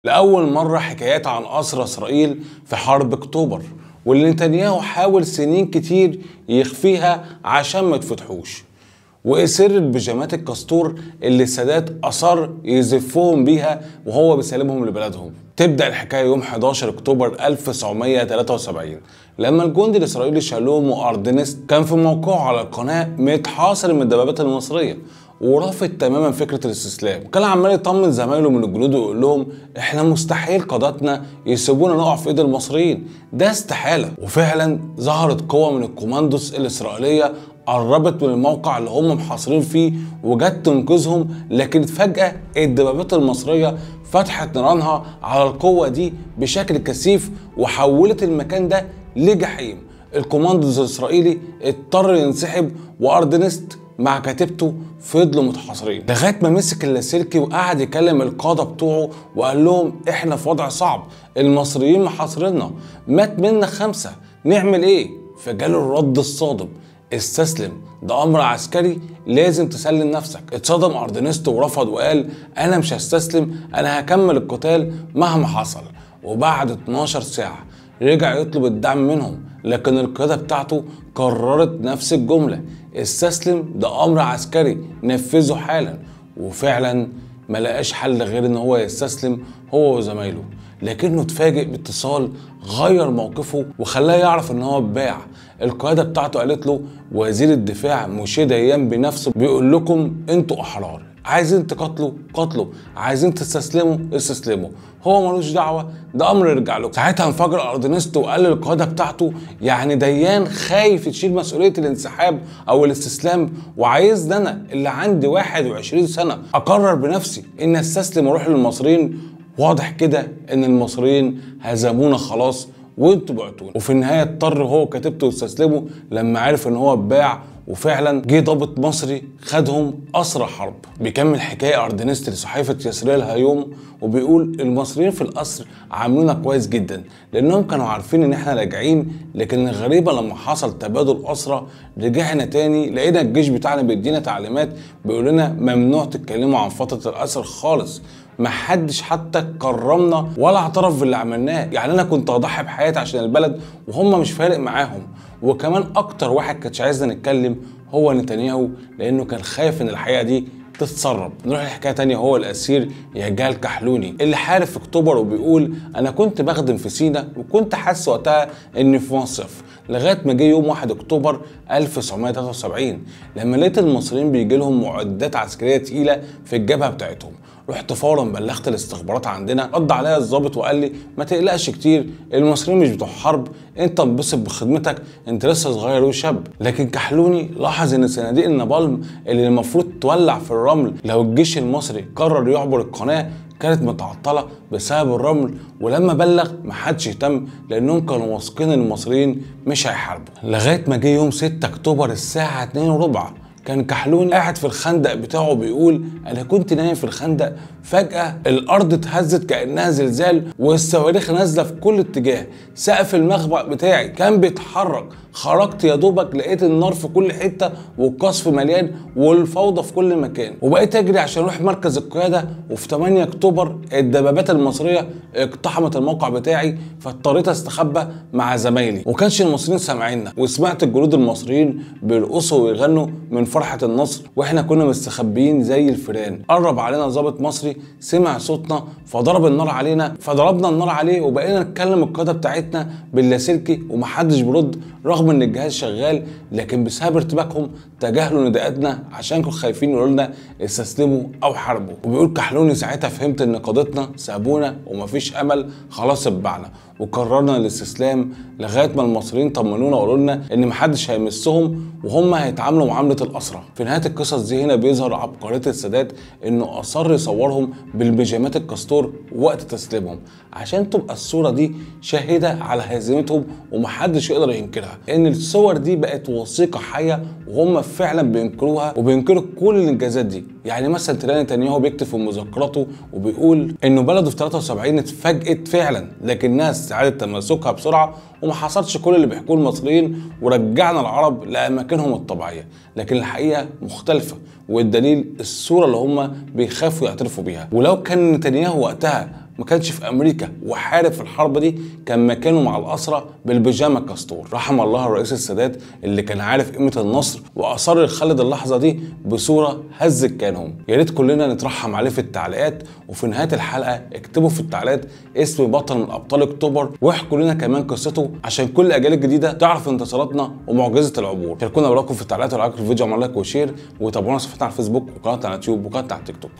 لأول مرة حكايات عن أسرى إسرائيل في حرب أكتوبر، واللي نتنياهو حاول سنين كتير يخفيها عشان ما تفتحوش. وإيه سر البيجامات الكاستور اللي السادات أصر يزفهم بيها وهو بيسلمهم لبلدهم؟ تبدأ الحكاية يوم 11 أكتوبر 1973 لما الجندي الإسرائيلي شالوم أردنست كان في موقعه على القناة متحاصر من الدبابات المصرية، ورافض تماما فكره الاستسلام، وكان عمال يطمن زمايله من الجنود ويقول لهم احنا مستحيل قادتنا يسيبونا نقع في ايد المصريين، ده استحاله. وفعلا ظهرت قوه من الكوماندوس الاسرائيليه قربت من الموقع اللي هم محاصرين فيه وجت تنقذهم، لكن فجاه الدبابات المصريه فتحت نيرانها على القوه دي بشكل كثيف وحولت المكان ده لجحيم. الكوماندوس الاسرائيلي اضطر ينسحب، واردنست مع كتيبته فضلوا متحاصرين لغايه ما مسك اللاسلكي وقعد يكلم القاده بتوعه وقال لهم احنا في وضع صعب، المصريين محاصريننا، مات منا 5، نعمل ايه؟ فجاله الرد الصادم: استسلم، ده امر عسكري، لازم تسلم نفسك. اتصدم اردنست ورفض وقال انا مش هستسلم، انا هكمل القتال مهما حصل. وبعد 12 ساعه رجع يطلب الدعم منهم، لكن القيادة بتاعته قررت نفس الجملة: استسلم، ده أمر عسكري، نفذه حالا. وفعلا ما لقاش حل غير ان هو يستسلم هو وزمايله، لكنه اتفاجئ باتصال غير موقفه وخلاه يعرف ان هو اتباع. القيادة بتاعته قالت له وزير الدفاع موشي ديان بنفسه بيقول لكم انتوا احرار، عايزين تقاتلوا قاتلوا، عايزين تستسلموا استسلموا، هو ملوش دعوه، ده امر يرجع له. ساعتها انفجر اردنست وقال للقاده بتاعته يعني ديان خايف يشيل مسؤوليه الانسحاب او الاستسلام، وعايزني انا اللي عندي 21 سنه اقرر بنفسي ان استسلم واروح للمصريين؟ واضح كده ان المصريين هزمونا خلاص وانتوا بعتونا. وفي النهايه اضطر هو وكتيبته يستسلموا لما عرف ان هو اتباع، وفعلا جه ضابط مصري خدهم اسرى حرب. بيكمل حكايه اردنست لصحيفه يسرية الهيوم وبيقول المصريين في الاسر عاملونا كويس جدا لانهم كانوا عارفين ان احنا راجعين، لكن الغريبه لما حصل تبادل اسرى رجعنا تاني لقينا الجيش بتاعنا بيدينا تعليمات بيقول لنا ممنوع تتكلموا عن فتره الاسر خالص، محدش حتى كرمنا ولا اعترف باللي عملناه. يعني انا كنت اضحي بحياتي عشان البلد وهم مش فارق معاهم. وكمان اكتر واحد كانش عايزنا نتكلم هو نتنياهو، لانه كان خايف ان الحقيقه دي تتسرب. نروح لحكايه تانية، هو الاسير يجال كحلوني اللي حارب في اكتوبر وبيقول انا كنت بخدم في سينا وكنت حاسس وقتها اني في مصيف، لغايه ما جه يوم 1 اكتوبر 1973 لما لقيت المصريين بيجي لهم معدات عسكريه تقيله في الجبهه بتاعتهم. رحت فورا بلغت الاستخبارات عندنا، رد عليا الضابط وقال لي ما تقلقش كتير، المصريين مش بتوع حرب، انت انبسط بخدمتك، انت لسه صغير وشاب. لكن كحلوني لاحظ ان صناديق النابالم اللي المفروض تولع في الرمل لو الجيش المصري قرر يعبر القناه كانت متعطله بسبب الرمل، ولما بلغ محدش اهتم لانهم كانوا واثقين ان المصريين مش هيحاربوا. لغايه ما جه يوم 6 اكتوبر الساعه 2:15 كان كحلوني قاعد في الخندق بتاعه بيقول انا كنت نايم في الخندق، فجأة الارض اتهزت كأنها زلزال والصواريخ نازلة في كل اتجاه، سقف المخبأ بتاعي كان بيتحرك، خرجت يا دوبك لقيت النار في كل حتة والقصف مليان والفوضى في كل مكان، وبقيت اجري عشان اروح مركز القيادة. وفي 8 اكتوبر الدبابات المصرية اقتحمت الموقع بتاعي فاضطريت استخبى مع زمايلي، وكانش المصريين سامعيننا، وسمعت الجنود المصريين بيرقصوا ويغنوا من فرحة النصر واحنا كنا مستخبيين زي الفيران. قرب علينا ضابط مصري سمع صوتنا فضرب النار علينا، فضربنا النار عليه وبقينا نتكلم القيادة بتاعتنا باللاسلكي ومحدش بيرد رغم ان الجهاز شغال، لكن بسبب ارتباكهم تجاهلوا نداءاتنا عشان كانوا خايفين يقولوا لنا استسلموا او حاربوا. وبيقول كحلوني ساعتها فهمت ان قادتنا سابونا ومفيش امل، خلاص اتبعنا وقررنا الاستسلام لغايه ما المصريين طمنونا وقالوا لنا ان محدش هيمسهم وهم هيتعاملوا معامله الاسرى. في نهايه القصص دي هنا بيظهر عبقريه السادات انه اصر يصورهم بالبيجامات الكاستور وقت تسليمهم عشان تبقى الصوره دي شاهده على هزيمتهم ومحدش يقدر ينكرها، ان الصور دي بقت وثيقه حيه وهم فعلا بينكروها وبينكروا كل الانجازات دي. يعني مثلا تلاقي نتنياهو بيكتب في مذكراته وبيقول انه بلده في 73 اتفاجئت فعلا لكنها استعادت تماسكها بسرعه وما حصلش كل اللي بيحكوه المصريين ورجعنا العرب لاماكنهم الطبيعيه، لكن الحقيقه مختلفه، والدليل الصوره اللي هم بيخافوا يعترفوا بيها. ولو كان نتنياهو وقتها ما كانش في امريكا وحارب في الحرب دي، كان مكانه مع الاسرى بالبيجامه كاستور. رحم الله الرئيس السادات اللي كان عارف قيمه النصر واصر يخلد اللحظه دي بصوره هزت كيانهم. يا ريت كلنا نترحم عليه في التعليقات، وفي نهايه الحلقه اكتبوا في التعليقات اسم بطل من ابطال اكتوبر واحكوا لنا كمان قصته عشان كل الاجيال الجديده تعرف انتصاراتنا ومعجزه العبور. شاركونا برايكم في التعليقات، ولو عجبكم الفيديو اعملوا لايك وشير، وتابعونا صفحتنا على الفيسبوك وقناتنا على اليوتيوب وقناتنا على التيك توك.